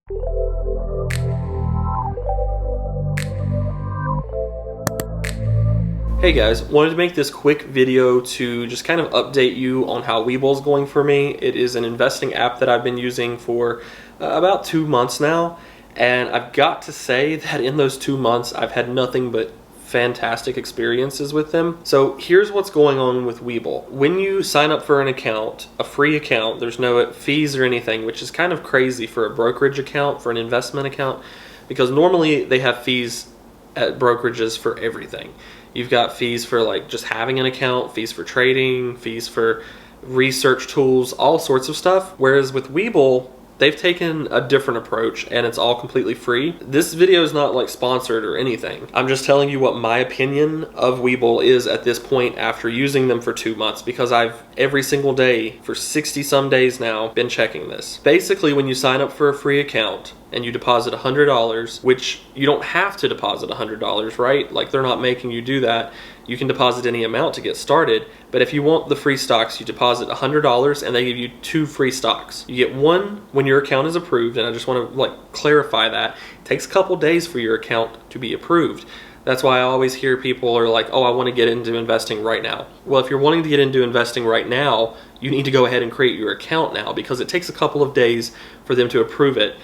Hey guys, wanted to make this quick video to just kind of update you on how Webull is going for me. It is an investing app that I've been using for about 2 months now, and I've got to say that in those 2 months I've had nothing but fantastic experiences with them. So here's what's going on with Webull. When you sign up for an account, a free account, there's no fees or anything, which is kind of crazy for a brokerage account, for an investment account, because normally they have fees at brokerages for everything. You've got fees for like just having an account, fees for trading, fees for research tools, all sorts of stuff. Whereas with Webull, they've taken a different approach and it's all completely free. This video is not like sponsored or anything. I'm just telling you what my opinion of Webull is at this point after using them for 2 months, because I've every single day for 60 some days now been checking this. Basically, when you sign up for a free account and you deposit $100, which you don't have to deposit $100, right? Like, they're not making you do that. You can deposit any amount to get started, but if you want the free stocks, you deposit $100 and they give you 2 free stocks. You get one when your account is approved, and I just want to like clarify that. It takes a couple days for your account to be approved. That's why I always hear people are like, oh, I want to get into investing right now. Well, if you're wanting to get into investing right now, you need to go ahead and create your account now, because it takes a couple of days for them to approve it.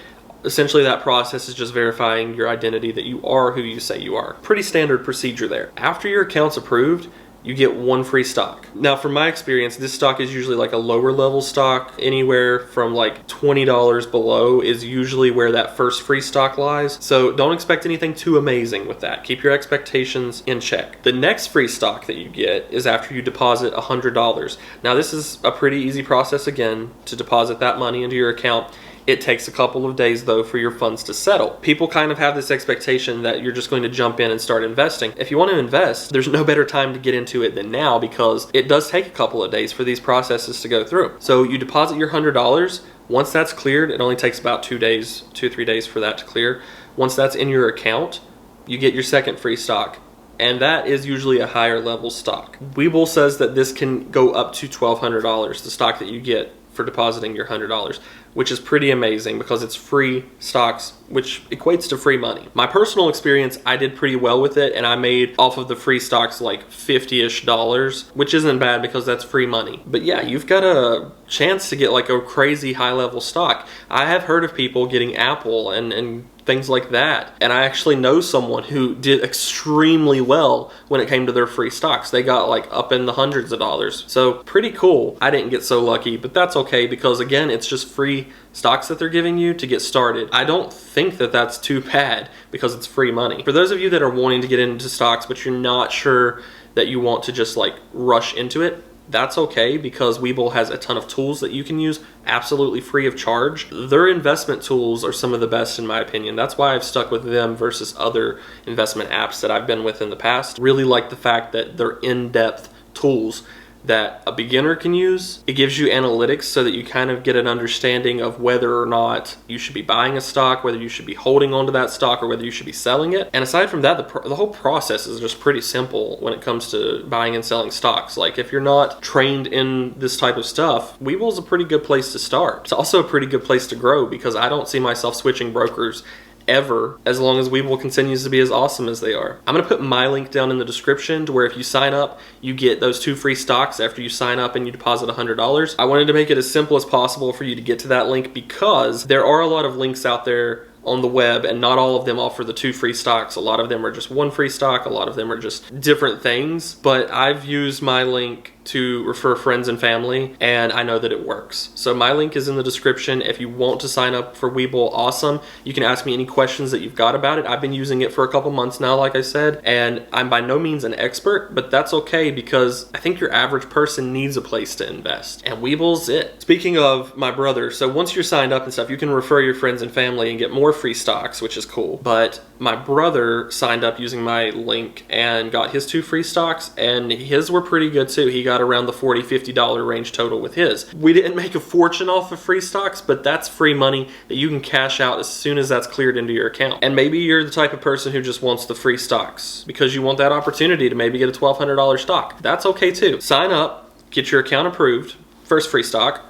Essentially, that process is just verifying your identity that you are who you say you are. Pretty standard procedure there. After your account's approved, you get 1 free stock. Now, from my experience, this stock is usually like a lower level stock. Anywhere from like $20 below is usually where that first free stock lies. So don't expect anything too amazing with that. Keep your expectations in check. The next free stock that you get is after you deposit $100. Now, this is a pretty easy process again to deposit that money into your account. It takes a couple of days, though, for your funds to settle. People kind of have this expectation that you're just going to jump in and start investing. If you want to invest, there's no better time to get into it than now, because it does take a couple of days for these processes to go through. So you deposit your $100. Once that's cleared, it only takes about 2 days, 2-3 days for that to clear. Once that's in your account, you get your second free stock, and that is usually a higher level stock. Webull says that this can go up to $1,200, the stock that you get for depositing your $100, which is pretty amazing because it's free stocks, which equates to free money. My personal experience, I did pretty well with it, and I made off of the free stocks like $50-ish, which isn't bad because that's free money. But yeah, you've got a chance to get like a crazy high level stock. I have heard of people getting Apple and things like that, and I actually know someone who did extremely well when it came to their free stocks. They got like up in the hundreds of dollars. So pretty cool. I didn't get so lucky, but that's okay, because again, it's just free stocks that they're giving you to get started. I don't think that that's too bad because it's free money. For those of you that are wanting to get into stocks but you're not sure that you want to just like rush into it, that's okay, because Webull has a ton of tools that you can use absolutely free of charge. Their investment tools are some of the best in my opinion. That's why I've stuck with them versus other investment apps that I've been with in the past. Really like the fact that they're in-depth tools that a beginner can use. It gives you analytics so that you kind of get an understanding of whether or not you should be buying a stock, whether you should be holding onto that stock, or whether you should be selling it. And aside from that, the whole process is just pretty simple when it comes to buying and selling stocks. Like, if you're not trained in this type of stuff, Webull is a pretty good place to start. It's also a pretty good place to grow, because I don't see myself switching brokers ever, as long as Webull continues to be as awesome as they are. I'm going to put my link down in the description to where if you sign up, you get those 2 free stocks after you sign up and you deposit $100. I wanted to make it as simple as possible for you to get to that link, because there are a lot of links out there on the web, and not all of them offer the 2 free stocks. A lot of them are just 1 free stock. A lot of them are just different things. But I've used my link to refer friends and family, and I know that it works. So my link is in the description. If you want to sign up for Webull, awesome. You can ask me any questions that you've got about it. I've been using it for a couple months now, like I said, and I'm by no means an expert, but that's okay, because I think your average person needs a place to invest, and Webull's it. Speaking of my brother, so once you're signed up and stuff, you can refer your friends and family and get more free stocks, which is cool. But my brother signed up using my link and got his 2 free stocks, and his were pretty good too. He got around the $40-50 range total with his. We didn't make a fortune off of free stocks, but that's free money that you can cash out as soon as that's cleared into your account. And maybe you're the type of person who just wants the free stocks because you want that opportunity to maybe get a $1,200 stock. That's okay too. Sign up, get your account approved, first free stock,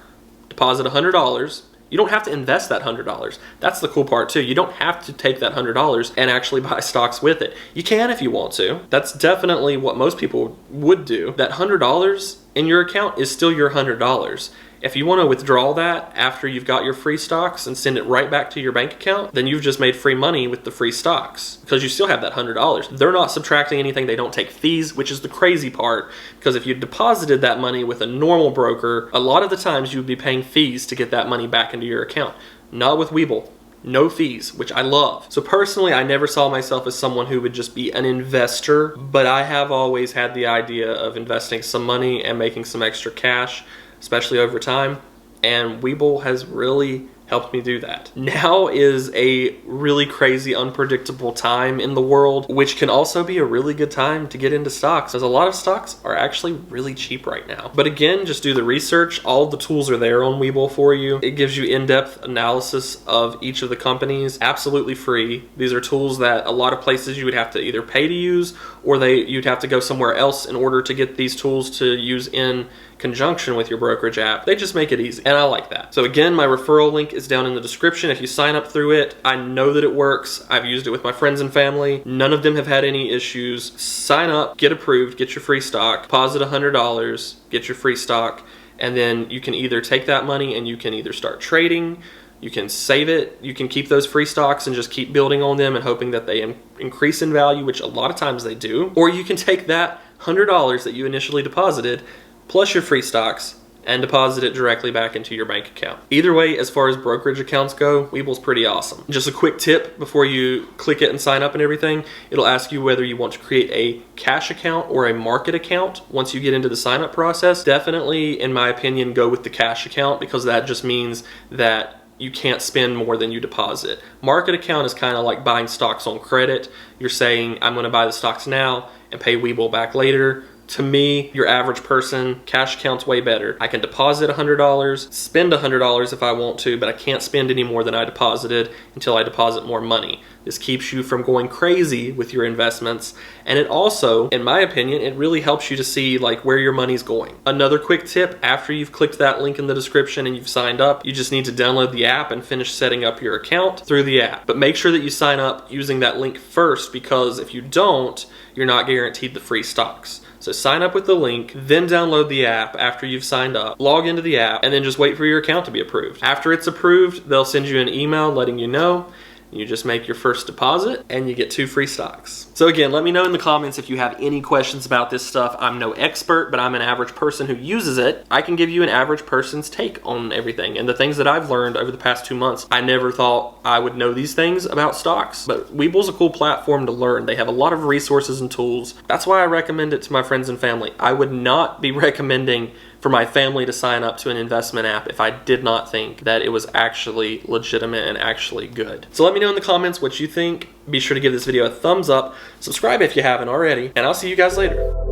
deposit $100. You don't have to invest that $100. That's the cool part too. You don't have to take that $100 and actually buy stocks with it. You can if you want to. That's definitely what most people would do. That $100 in your account is still your $100. If you want to withdraw that after you've got your free stocks and send it right back to your bank account, then you've just made free money with the free stocks because you still have that $100. They're not subtracting anything. They don't take fees, which is the crazy part, because if you deposited that money with a normal broker, a lot of the times you would be paying fees to get that money back into your account. Not with Webull. No fees, which I love. So personally, I never saw myself as someone who would just be an investor, but I have always had the idea of investing some money and making some extra cash, especially over time, and Webull has really helped me do that. Now is a really crazy, unpredictable time in the world, which can also be a really good time to get into stocks, because a lot of stocks are actually really cheap right now. But again, just do the research. All of the tools are there on Webull for you. It gives you in-depth analysis of each of the companies, absolutely free. These are tools that a lot of places you would have to either pay to use, or you'd have to go somewhere else in order to get these tools to use in conjunction with your brokerage app. They just make it easy, and I like that. So again, my referral link is down in the description. If you sign up through it, I know that it works. I've used it with my friends and family. None of them have had any issues. Sign up, get approved, get your free stock, deposit $100, get your free stock, and then you can either take that money and you can either start trading, you can save it, you can keep those free stocks and just keep building on them and hoping that they increase in value, which a lot of times they do. Or you can take that $100 that you initially deposited plus your free stocks and deposit it directly back into your bank account. Either way, as far as brokerage accounts go, Webull's pretty awesome. Just a quick tip before you click it and sign up and everything, it'll ask you whether you want to create a cash account or a market account once you get into the sign up process. Definitely, in my opinion, go with the cash account, because that just means that you can't spend more than you deposit. Market account is kind of like buying stocks on credit. You're saying, I'm going to buy the stocks now and pay Webull back later. To me, your average person, cash account's way better. I can deposit $100, spend $100 if I want to, but I can't spend any more than I deposited until I deposit more money. This keeps you from going crazy with your investments, and it also, in my opinion, it really helps you to see like where your money's going. Another quick tip, after you've clicked that link in the description and you've signed up, you just need to download the app and finish setting up your account through the app. But make sure that you sign up using that link first, because if you don't, you're not guaranteed the free stocks. So sign up with the link, then download the app after you've signed up, log into the app, and then just wait for your account to be approved. After it's approved, they'll send you an email letting you know. You just make your first deposit and you get 2 free stocks. So again, let me know in the comments if you have any questions about this stuff. I'm no expert, but I'm an average person who uses it. I can give you an average person's take on everything. And the things that I've learned over the past 2 months, I never thought I would know these things about stocks. But Webull's a cool platform to learn. They have a lot of resources and tools. That's why I recommend it to my friends and family. I would not be recommending for my family to sign up to an investment app if I did not think that it was actually legitimate and actually good. So let me know in the comments what you think. Be sure to give this video a thumbs up, subscribe if you haven't already, and I'll see you guys later.